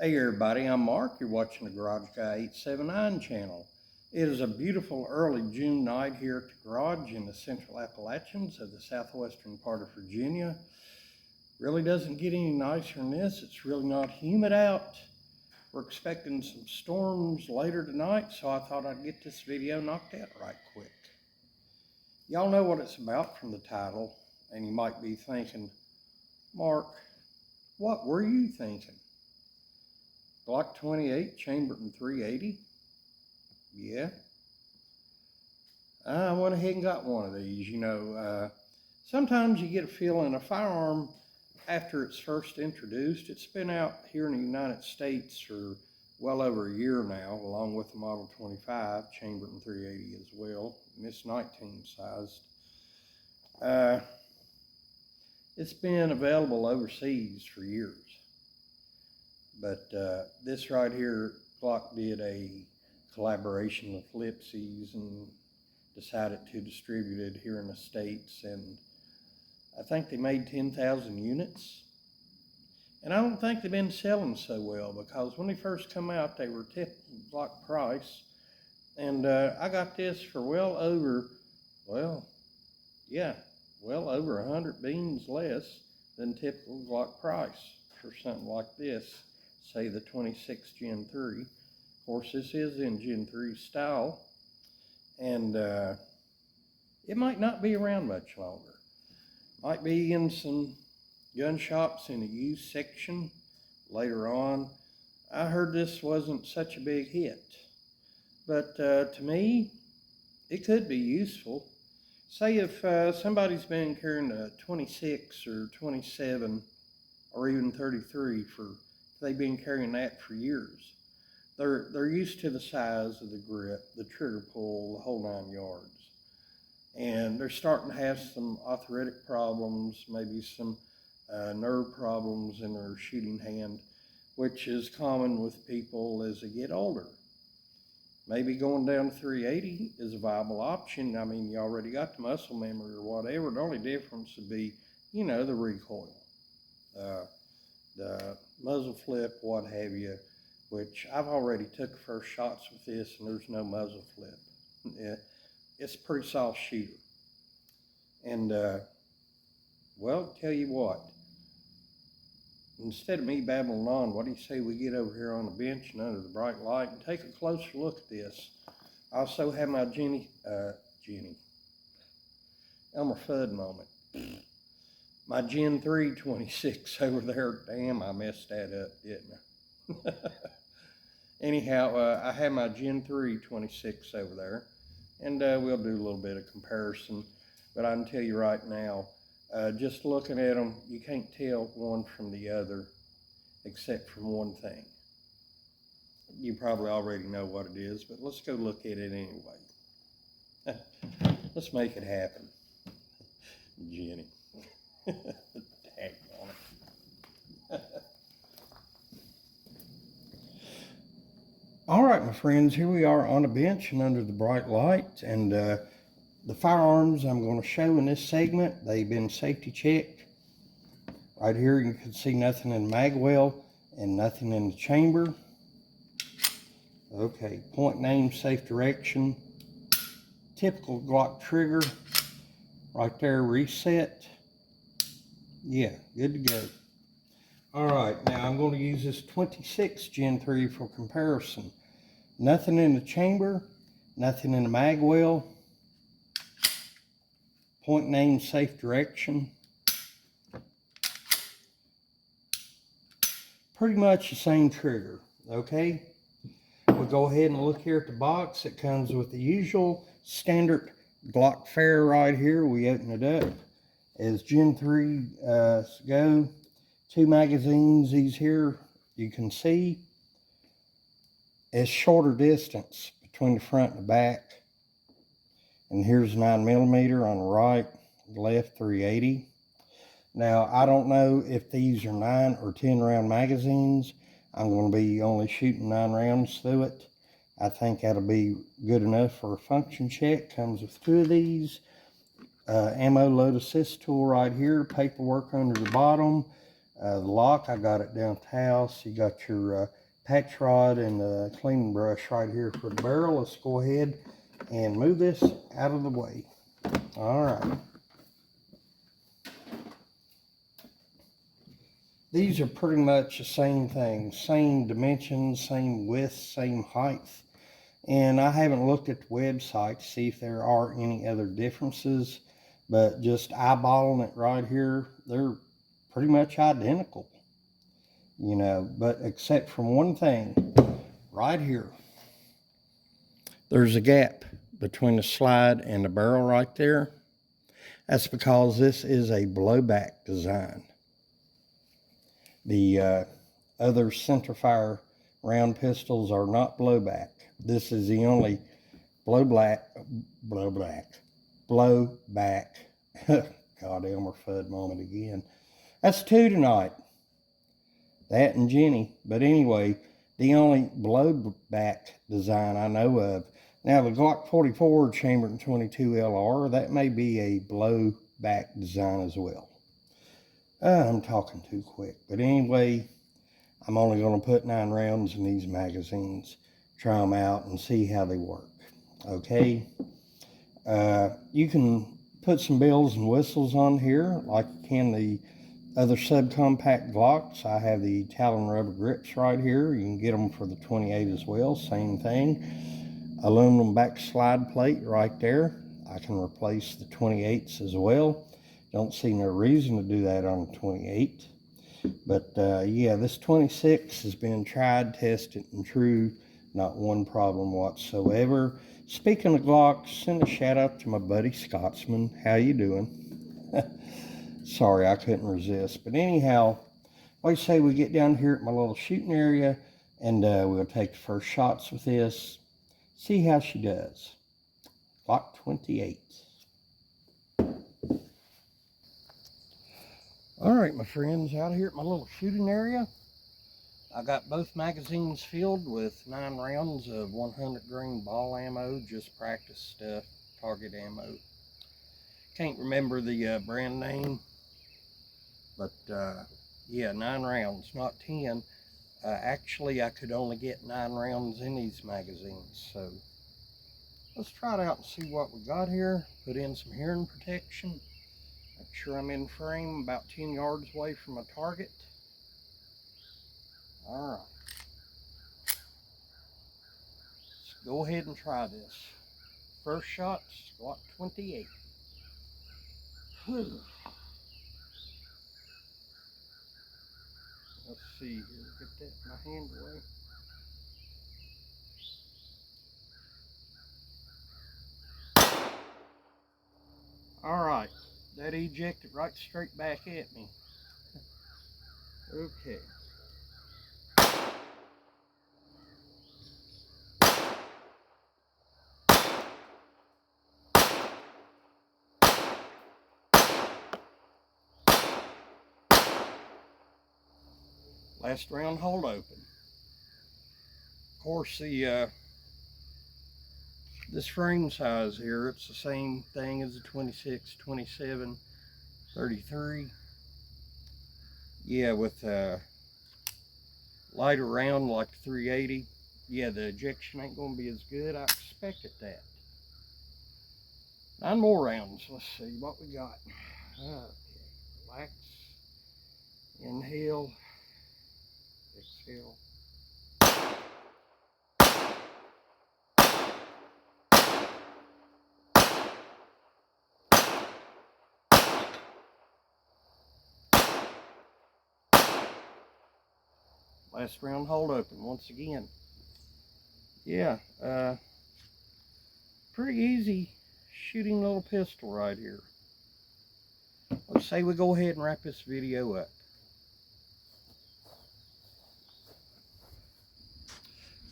Hey everybody, I'm Mark. You're watching the Garage Guy 879 channel. It is a beautiful early June night here at the garage in the central Appalachians of the southwestern part of Virginia. Really doesn't get any nicer than this. It's really not humid out. We're expecting some storms later tonight, so I thought I'd get this video knocked out right quick. Y'all know what it's about from the title, and you might be thinking, Mark, what were you thinking? Glock 28 chambered in 380? Yeah. I went ahead and got one of these. Sometimes you get a feeling a firearm after it's first introduced. It's been out here in the United States for well over a year now, along with the Model 25 chambered in 380 as well, and it's 19 sized. It's been available overseas for years. But this right here, Glock did a collaboration with Lipsy's and decided to distribute it here in the States. And I think they made 10,000 units. And I don't think they've been selling so well, because when they first come out, they were typical Glock price. And I got this for well over 100 beans less than typical Glock price for something like this. Say the 26 Gen 3. Of course, this is in Gen 3 style, and it might not be around much longer. Might be in some gun shops in the used section later on. I heard this wasn't such a big hit, but to me, it could be useful. Say if somebody's been carrying a 26 or 27 or even 33 they've been carrying that for years. They're used to the size of the grip, the trigger pull, the whole 9 yards. And they're starting to have some arthritic problems, maybe some nerve problems in their shooting hand, which is common with people as they get older. Maybe going down to 380 is a viable option. I mean, you already got the muscle memory or whatever. The only difference would be, the recoil. The muzzle flip, what have you, which I've already took first shots with this and there's no muzzle flip. It's a pretty soft shooter. And, tell you what, instead of me babbling on, what do you say we get over here on the bench and under the bright light and take a closer look at this? I also have my Elmer Fudd moment. My Gen 3 26 over there. Damn, I messed that up, didn't I? Anyhow, I have my Gen 3 26 over there, and we'll do a little bit of comparison. But I can tell you right now, just looking at them, you can't tell one from the other, except for one thing. You probably already know what it is, but let's go look at it anyway. Let's make it happen. Jenny. Daggone it. All right, my friends, here we are on a bench and under the bright light, and the firearms I'm going to show in this segment, they've been safety checked. Right here you can see nothing in the mag well and nothing in the chamber. Okay, point and aim, safe direction, typical Glock trigger, right there, reset. Yeah, good to go. All right, now I'm going to use this 26 Gen 3 for comparison. Nothing in the chamber, nothing in the mag well. Point and aim, safe direction. Pretty much the same trigger, okay? We'll go ahead and look here at the box. It comes with the usual standard Glock fare right here. We open it up. As Gen 3 go, 2 magazines. These here you can see is shorter distance between the front and the back. And here's 9mm on the right, left 380. Now I don't know if these are 9 or 10 round magazines. I'm going to be only shooting 9 rounds through it. I think that'll be good enough for a function check. Comes with 2 of these. Ammo load assist tool right here, paperwork under the bottom, The lock, I got it down at the house. You got your patch rod and the cleaning brush right here for the barrel. Let's go ahead and move this out of the way. All right. These are pretty much the same thing, same dimensions, same width, same height. And I haven't looked at the website to see if there are any other differences, but just eyeballing it right here, they're pretty much identical, you know, but except from one thing right here. There's a gap between the slide and the barrel right there. That's because this is a blowback design. The other centerfire round pistols are not blowback. This is the only blowback. God, Elmer Fudd moment again. That's two tonight. That and Jenny. But anyway, the only blowback design I know of. Now, the Glock 44 chambered in 22 LR, that may be a blowback design as well. I'm talking too quick. But anyway, I'm only going to put 9 rounds in these magazines, try them out, and see how they work. Okay? You can put some bells and whistles on here, like you can the other subcompact Glocks. I have the Talon rubber grips right here. You can get them for the 28 as well, same thing. Aluminum back slide plate right there. I can replace the 28s as well. Don't see no reason to do that on the 28. But yeah, this 26 has been tried, tested, and true. Not one problem whatsoever. Speaking of Glocks, send a shout out to my buddy Scotsman. How you doing? Sorry, I couldn't resist. But anyhow, like I say, we get down here at my little shooting area, and we'll take the first shots with this. See how she does. Glock 28. All right, my friends, out here at my little shooting area, I got both magazines filled with 9 rounds of 100 grain ball ammo, just practice stuff, target ammo. Can't remember the brand name, but yeah, 9 rounds, not 10. Actually, I could only get 9 rounds in these magazines, so let's try it out and see what we got here. Put in some hearing protection. Make sure I'm in frame, about 10 yards away from my target. All right. Let's go ahead and try this. First shot, Glock 28. Let's see here. Get that in my hand away. All right. That ejected right straight back at me. Okay. Last round hold open. Of course, the this frame size here, it's the same thing as the 26, 27, 33. Yeah, with lighter round like the 380, yeah, the ejection ain't gonna be as good. I expected that. 9 more rounds. Let's see what we got. Okay, relax, inhale, exhale. Last round hold open once again. Yeah, pretty easy shooting little pistol right here. Let's say we go ahead and wrap this video up.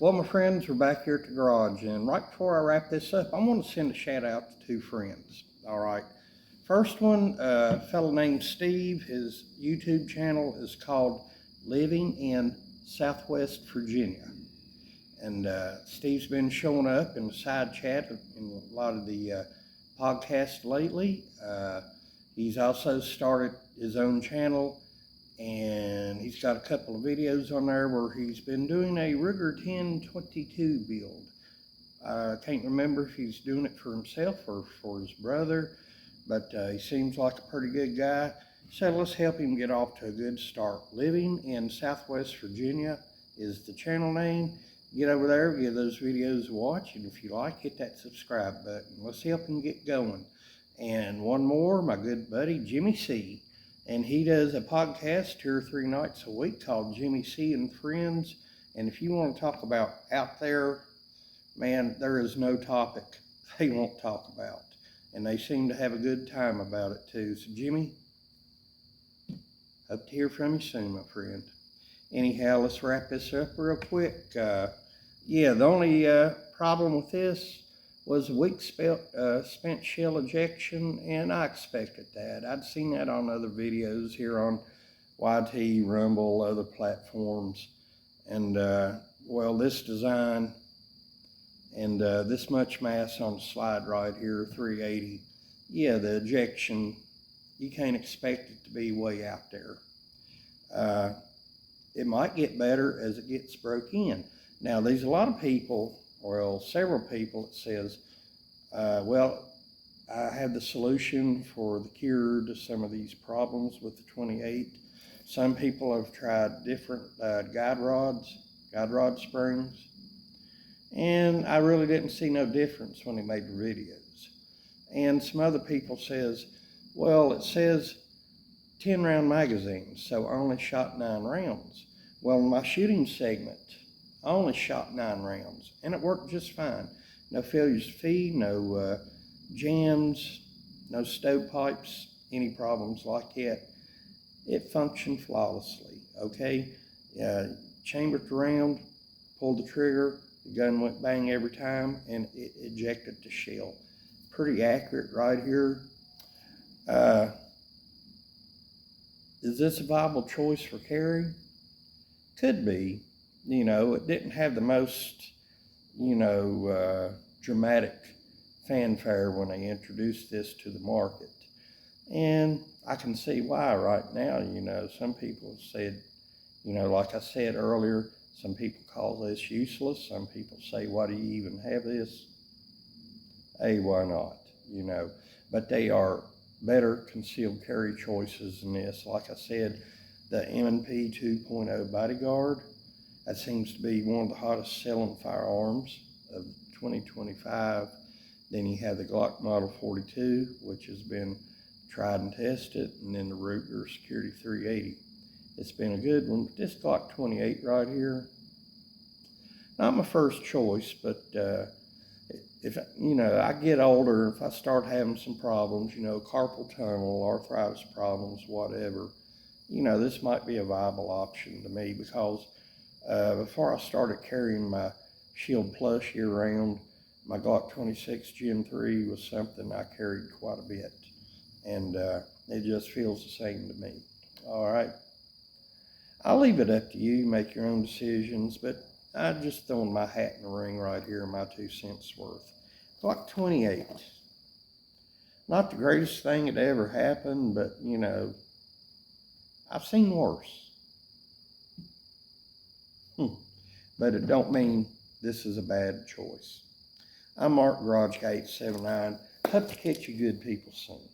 Well, my friends, we're back here at the garage, and right before I wrap this up, I want to send a shout out to 2 friends. All right. First one, a fellow named Steve. His YouTube channel is called Living in Southwest Virginia. And Steve's been showing up in the side chat in a lot of the podcasts lately. He's also started his own channel, And he's got a couple of videos on there where he's been doing a Ruger 1022 build. I can't remember if he's doing it for himself or for his brother, but he seems like a pretty good guy. So let's help him get off to a good start. Living in Southwest Virginia is the channel name. Get over there, give those videos a watch, and if you like, hit that subscribe button. Let's help him get going. And one more, my good buddy Jimmy C. And he does a podcast 2 or 3 nights a week called Jimmy C and Friends. And if you want to talk about out there, man, there is no topic they won't talk about. And they seem to have a good time about it too. So Jimmy, hope to hear from you soon, my friend. Anyhow, let's wrap this up real quick. Yeah, the only problem with this was a week spent shell ejection, and I expected that. I'd seen that on other videos here on YT, Rumble, other platforms. And, well, this design and this much mass on the slide right here, 380, yeah, the ejection, you can't expect it to be way out there. It might get better as it gets broke in. Now, there's a lot of people, well, several people that says, well, I have the solution for the cure to some of these problems with the 28. Some people have tried different guide rod springs, and I really didn't see no difference when he made the videos. And some other people says, well, it says 10 round magazines, so I only shot 9 rounds. Well, in my shooting segment, I only shot 9 rounds, and it worked just fine. No failures to feed, no jams, no stovepipes, any problems like that. It functioned flawlessly, okay? Chambered the round, pulled the trigger, the gun went bang every time, and it ejected the shell. Pretty accurate right here. Is this a viable choice for carry? Could be. You know, it didn't have the most, dramatic fanfare when they introduced this to the market. And I can see why right now. Some people said, like I said earlier, some people call this useless. Some people say, why do you even have this? Hey, why not? But they are better concealed carry choices than this. Like I said, the M&P 2.0 Bodyguard, that seems to be one of the hottest selling firearms of 2025. Then you have the Glock Model 42, which has been tried and tested, and then the Ruger Security 380. It's been a good one. But this Glock 28 right here, not my first choice, but if I get older, if I start having some problems, carpal tunnel, arthritis problems, whatever, this might be a viable option to me, because before I started carrying my Shield Plus year-round, my Glock 26 Gen 3 was something I carried quite a bit, and it just feels the same to me. All right, I'll leave it up to you, make your own decisions, but I'm just throwing my hat in the ring right here, my 2 cents worth. Glock 28, not the greatest thing that ever happened, but I've seen worse. But it don't mean this is a bad choice. I'm Mark GarageGate 79. Hope to catch you good people soon.